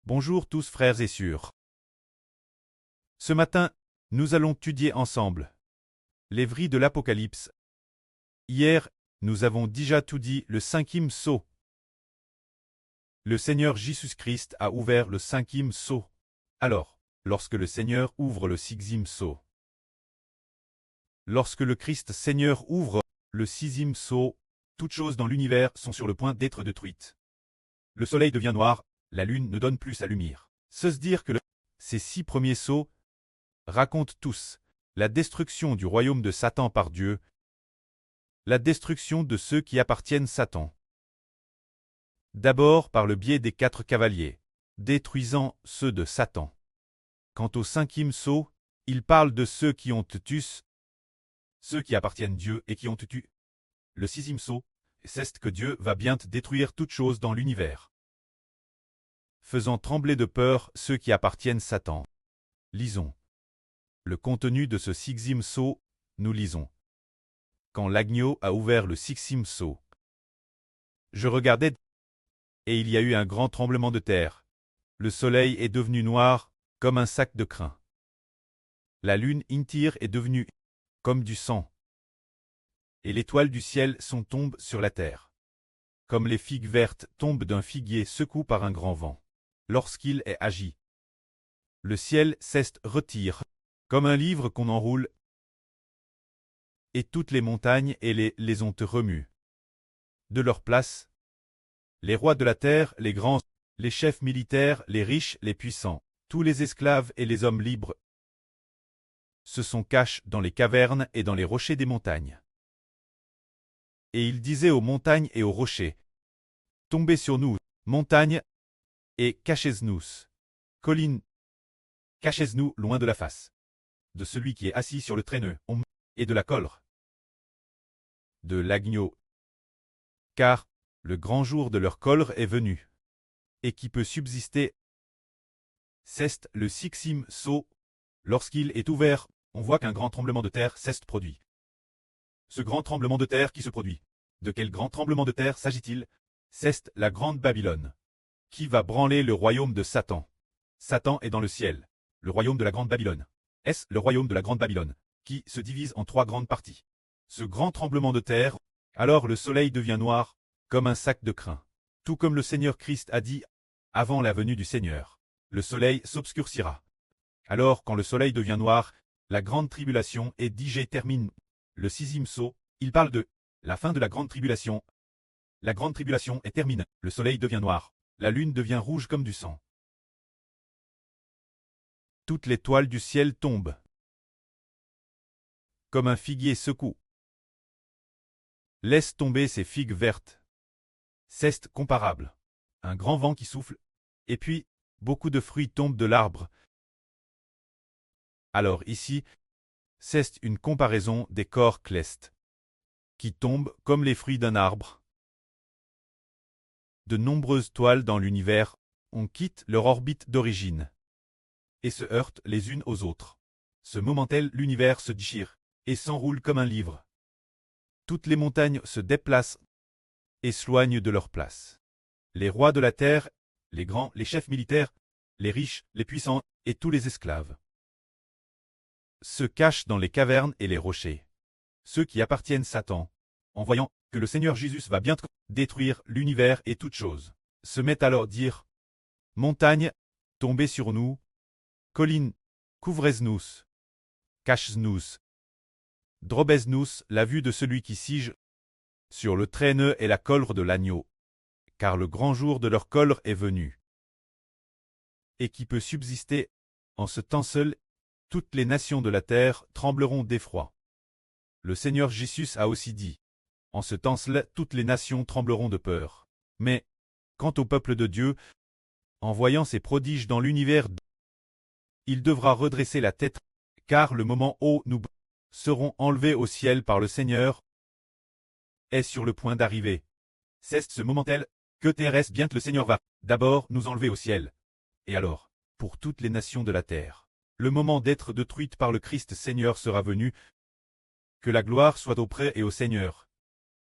Bonjour tous frères et sœurs. Ce matin, nous allons étudier ensemble les vries de l'Apocalypse. Hier, nous avons déjà tout dit le cinquième sceau. Le Seigneur Jésus-Christ a ouvert le cinquième sceau. Alors, lorsque le Seigneur ouvre le sixième sceau, lorsque le Christ Seigneur ouvre le sixième sceau, toutes choses dans l'univers sont sur le point d'être détruites. Le soleil devient noir, la lune ne donne plus sa lumière. C'est dire que ces 6 premiers sceaux racontent tous la destruction du royaume de Satan par Dieu, la destruction de ceux qui appartiennent Satan. D'abord par le biais des 4 cavaliers, détruisant ceux de Satan. Quant au cinquième sceau, il parle de ceux qui ont tué, ceux qui appartiennent Dieu et qui ont tué. Le sixième sceau, c'est que Dieu va bientôt détruire toutes choses dans l'univers, faisant trembler de peur ceux qui appartiennent Satan. Lisons. Le contenu de ce sixième sceau, nous lisons. Quand l'agneau a ouvert le sixième sceau, je regardais, et il y a eu un grand tremblement de terre. Le soleil est devenu noir, comme un sac de crin. La lune entière est devenue comme du sang. Et les étoiles du ciel sont tombées sur la terre, comme les figues vertes tombent d'un figuier secoué par un grand vent. Lorsqu'il est agi, le ciel retire, comme un livre qu'on enroule, et toutes les montagnes et les ont remues de leur place. Les rois de la terre, les grands, les chefs militaires, les riches, les puissants, tous les esclaves et les hommes libres, se sont cachés dans les cavernes et dans les rochers des montagnes. Et il disait aux montagnes et aux rochers, tombez sur nous, montagnes, et cachez-nous, collines, cachez-nous loin de la face de celui qui est assis sur le traîneau, et de la colère de l'agneau. Car le grand jour de leur colère est venu. Et qui peut subsister? C'est le sixième sceau. Lorsqu'il est ouvert, on voit qu'un grand tremblement de terre s'est produit. Ce grand tremblement de terre qui se produit. De quel grand tremblement de terre s'agit-il? C'est la grande Babylone, qui va branler le royaume de Satan. Satan est dans le ciel, le royaume de la grande Babylone. Est-ce le royaume de la grande Babylone, qui se divise en 3 grandes parties? Ce grand tremblement de terre, alors le soleil devient noir, comme un sac de crin. Tout comme le Seigneur Christ a dit, avant la venue du Seigneur, le soleil s'obscurcira. Alors quand le soleil devient noir, la grande tribulation est digée termine. Le sixième sceau, il parle de la fin de la grande tribulation. La grande tribulation est terminée, le soleil devient noir, la lune devient rouge comme du sang. Toutes les toiles du ciel tombent, comme un figuier secoué laisse tomber ses figues vertes. C'est comparable. Un grand vent qui souffle, et puis, beaucoup de fruits tombent de l'arbre. Alors ici, c'est une comparaison des corps clestes, qui tombent comme les fruits d'un arbre. De nombreuses toiles dans l'univers, on quitte leur orbite d'origine, et se heurtent les unes aux autres. Ce momentel, l'univers se déchire, et s'enroule comme un livre. Toutes les montagnes se déplacent et s'éloignent de leur place. Les rois de la terre, les grands, les chefs militaires, les riches, les puissants, et tous les esclaves se cachent dans les cavernes et les rochers. Ceux qui appartiennent Satan, en voyant que le Seigneur Jésus va bientôt détruire l'univers et toutes choses, se mettent alors à dire, montagnes, tombez sur nous, collines, couvrez-nous, cachez-nous, drobez-nous la vue de celui qui siège sur le traîneau et la colère de l'agneau, car le grand jour de leur colère est venu. Et qui peut subsister? En ce temps seul, toutes les nations de la terre trembleront d'effroi. Le Seigneur Jésus a aussi dit, en ce temps-là, toutes les nations trembleront de peur. Mais, quant au peuple de Dieu, en voyant ses prodiges dans l'univers, il devra redresser la tête, car le moment où nous serons enlevés au ciel par le Seigneur est sur le point d'arriver. C'est ce momentel que terrestre bien que le Seigneur va d'abord nous enlever au ciel. Et alors, pour toutes les nations de la terre, le moment d'être détruite par le Christ Seigneur sera venu. Que la gloire soit auprès et au Seigneur.